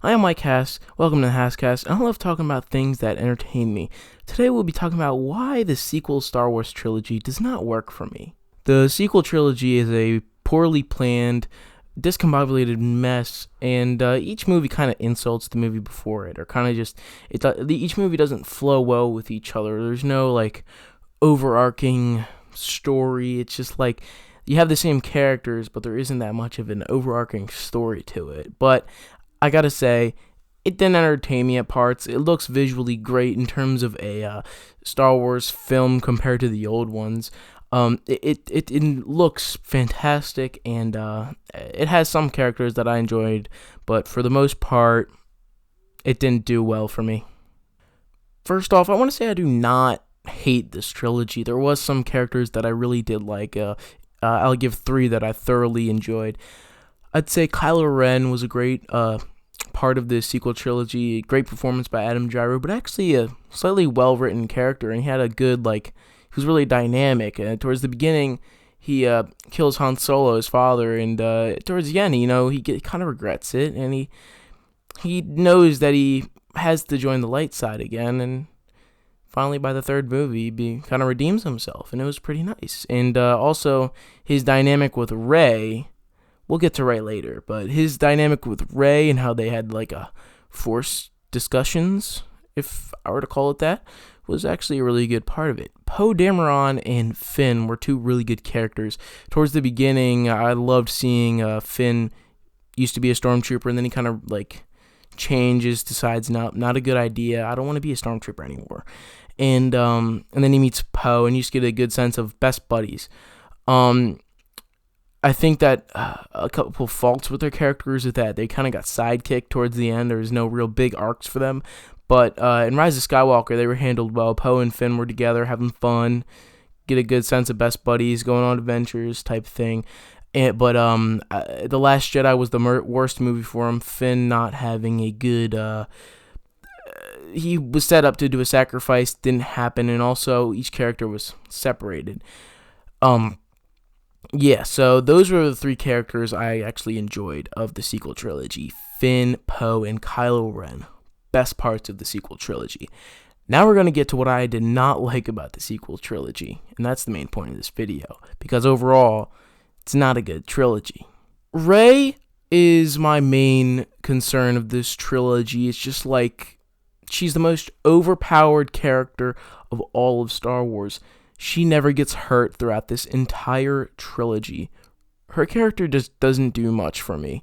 I am Mike Hass. Welcome to the HASSCAST. I love talking about things that entertain me. Today we'll be talking about why the sequel Star Wars trilogy does not work for me. The sequel trilogy is a poorly planned, discombobulated mess, and each movie kind of insults the movie before it, or kind of just each movie doesn't flow well with each other. There's no overarching story. It's just you have the same characters, but there isn't that much of an overarching story to it. But I gotta say, it didn't entertain me at parts. It looks visually great in terms of a Star Wars film compared to the old ones. It looks fantastic, and it has some characters that I enjoyed, but for the most part, it didn't do well for me. First off, I want to say I do not hate this trilogy. There was some characters that I really did like. I'll give 3 that I thoroughly enjoyed. I'd say Kylo Ren was a great part of the sequel trilogy. Great performance by Adam Driver, but actually a slightly well-written character, and he had a good, he was really dynamic. And towards the beginning, he kills Han Solo, his father, and towards the end, he kind of regrets it, and he knows that he has to join the light side again, and finally, by the third movie, he kind of redeems himself, and it was pretty nice. And also, his dynamic with Rey, we'll get to Rey later, but his dynamic with Rey and how they had a forced discussions, if I were to call it that, was actually a really good part of it. Poe Dameron and Finn were 2 really good characters. Towards the beginning, I loved seeing Finn used to be a stormtrooper, and then he kind of changes, decides not a good idea. I don't want to be a stormtrooper anymore. And then he meets Poe, and you just get a good sense of best buddies. I think that a couple faults with their characters is that they kind of got sidekicked towards the end. There was no real big arcs for them. But in Rise of Skywalker, they were handled well. Poe and Finn were together, having fun, get a good sense of best buddies, going on adventures type thing. But The Last Jedi was the worst movie for him. Finn not having a good... he was set up to do a sacrifice, didn't happen, and also each character was separated. Yeah, so those were the 3 characters I actually enjoyed of the sequel trilogy. Finn, Poe, and Kylo Ren. Best parts of the sequel trilogy. Now we're going to get to what I did not like about the sequel trilogy, and that's the main point of this video, because overall, it's not a good trilogy. Rey is my main concern of this trilogy. It's just she's the most overpowered character of all of Star Wars. She never gets hurt throughout this entire trilogy. Her character just doesn't do much for me.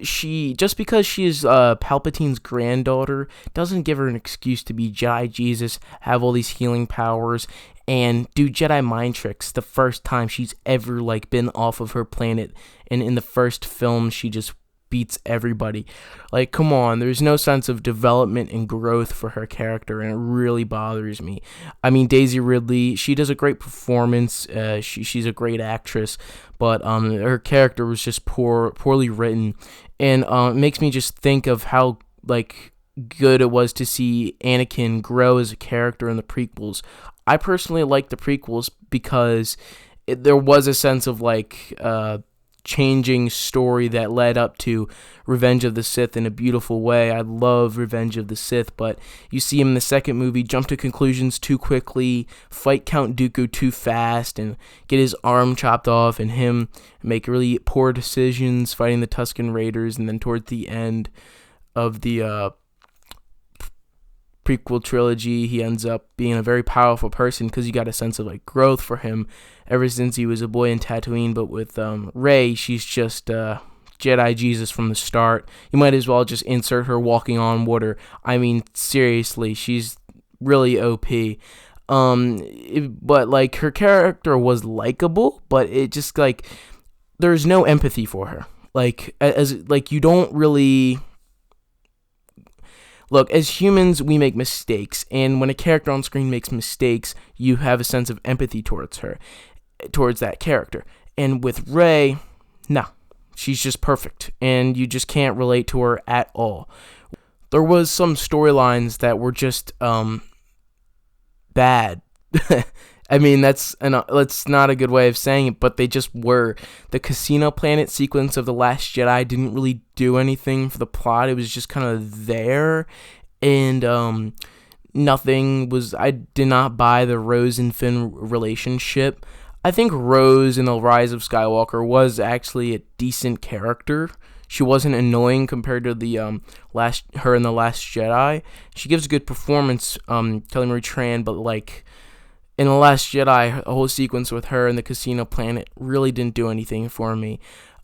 She, just because she is Palpatine's granddaughter, doesn't give her an excuse to be Jedi Jesus, have all these healing powers, and do Jedi mind tricks the first time she's ever been off of her planet. And in the first film, she just beats everybody. Come on, there's no sense of development and growth for her character, and it really bothers me. I mean, Daisy Ridley, she does a great performance. She's a great actress, but her character was just poorly written, and it makes me just think of how good it was to see Anakin grow as a character in the prequels. I personally like the prequels because there was a sense of changing story that led up to Revenge of the Sith in a beautiful way. I love Revenge of the Sith, but you see him in the second movie jump to conclusions too quickly, fight Count Dooku too fast, and get his arm chopped off, and him make really poor decisions fighting the Tusken Raiders, and then towards the end of the prequel trilogy, he ends up being a very powerful person because you got a sense of growth for him ever since he was a boy in Tatooine. But with Rey, she's just Jedi Jesus from the start. You might as well just insert her walking on water. I mean, seriously, she's really OP. But her character was likable, but it just there's no empathy for her. You don't really... Look, as humans, we make mistakes, and when a character on screen makes mistakes, you have a sense of empathy towards that character. And with Rey, no, she's just perfect, and you just can't relate to her at all. There was some storylines that were just bad I mean, that's not a good way of saying it, but they just were. The Casino Planet sequence of The Last Jedi didn't really do anything for the plot. It was just kind of there, and I did not buy the Rose and Finn relationship. I think Rose in The Rise of Skywalker was actually a decent character. She wasn't annoying compared to the her in The Last Jedi. She gives a good performance, Kelly Marie Tran, but like in The Last Jedi, a whole sequence with her in the Casino Planet really didn't do anything for me.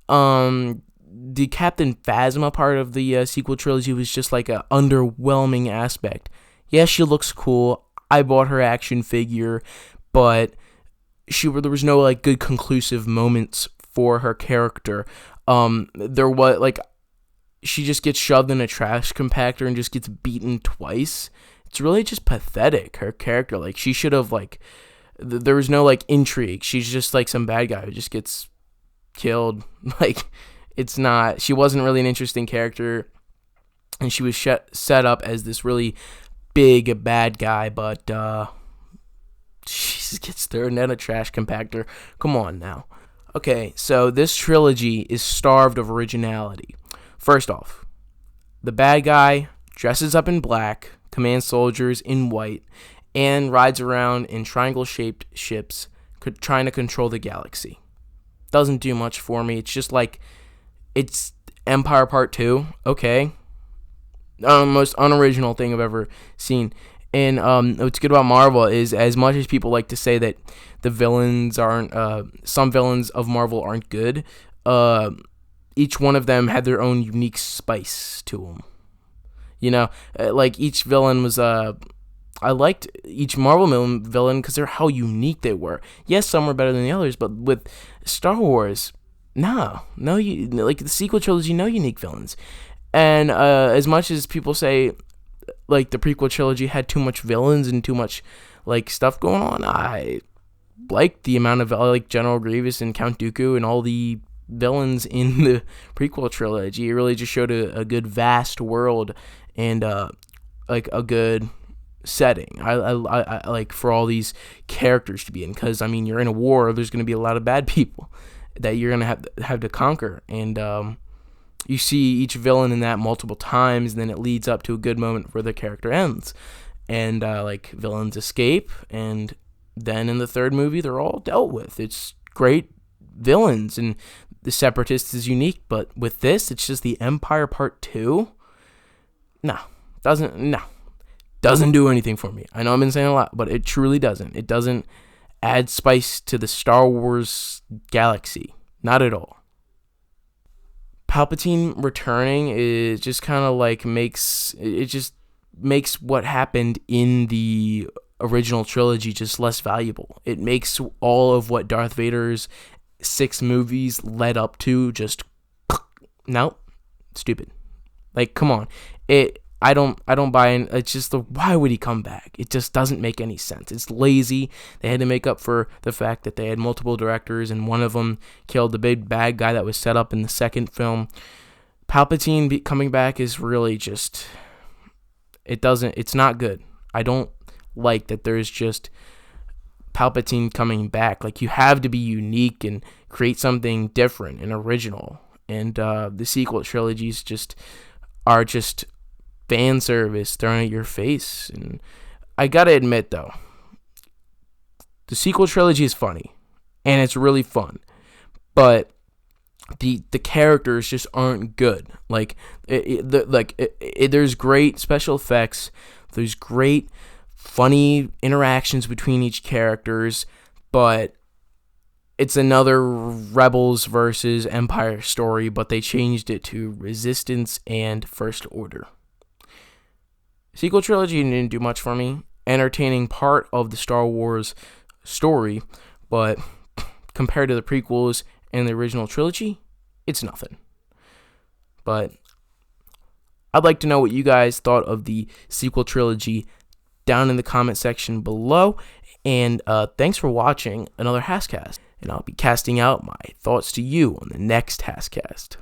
The Captain Phasma part of the sequel trilogy was just like a underwhelming aspect. Yes, she looks cool. I bought her action figure, but there was no like good conclusive moments for her character. There was like she just gets shoved in a trash compactor and just gets beaten twice. It's really just pathetic, her character. Like she should have like there was no like intrigue. She's just like some bad guy who just gets killed. Like she wasn't really an interesting character, and she was set up as this really big bad guy, but she just gets thrown in a trash compactor. Come on now. Okay, so this trilogy is starved of originality. First off, the bad guy dresses up in black, commands soldiers in white, and rides around in triangle-shaped ships trying to control the galaxy. Doesn't do much for me. It's just like, it's Empire Part 2, okay. Most unoriginal thing I've ever seen. And what's good about Marvel is, as much as people like to say that the villains aren't, some villains of Marvel aren't good, each one of them had their own unique spice to them. You know, like each villain was, I liked each Marvel villain because they're how unique they were. Yes, some were better than the others, but with Star Wars, like the sequel trilogy, no unique villains. And as much as people say, like, the prequel trilogy had too much villains and too much, like, stuff going on, I liked the amount of, like, General Grievous and Count Dooku and all the villains in the prequel trilogy. It really just showed a good vast world and, like, a good setting. I like for all these characters to be in, because, I mean, you're in a war, there's going to be a lot of bad people that you're going to have to conquer, and, you see each villain in that multiple times, and then it leads up to a good moment where the character ends. And, like, villains escape, and then in the third movie, they're all dealt with. It's great villains, and the Separatist is unique, but with this, it's just the Empire Part 2. Doesn't do anything for me. I know I've been saying a lot, but it truly doesn't. It doesn't add spice to the Star Wars galaxy. Not at all. Palpatine returning is just kind of like makes what happened in the original trilogy just less valuable. It makes all of what Darth Vader's 6 movies led up to just nope, stupid. Like, come on. I don't buy in. It's just why would he come back? It just doesn't make any sense. It's lazy. They had to make up for the fact that they had multiple directors, and one of them killed the big bad guy that was set up in the second film. Palpatine coming back is really just, it's not good. I don't like that there's just Palpatine coming back. Like, you have to be unique and create something different and original. And the sequel trilogies are just fan service thrown at your face. And I gotta admit, though, the sequel trilogy is funny, and it's really fun, but the characters just aren't good. Like, there's great special effects, there's great funny interactions between each characters, but it's another Rebels versus Empire story, but they changed it to Resistance and First Order. Sequel trilogy didn't do much for me. Entertaining part of the Star Wars story, but compared to the prequels and the original trilogy, it's nothing. But I'd like to know what you guys thought of the sequel trilogy down in the comment section below. And thanks for watching another HASSCAST. And I'll be casting out my thoughts to you on the next HASSCAST.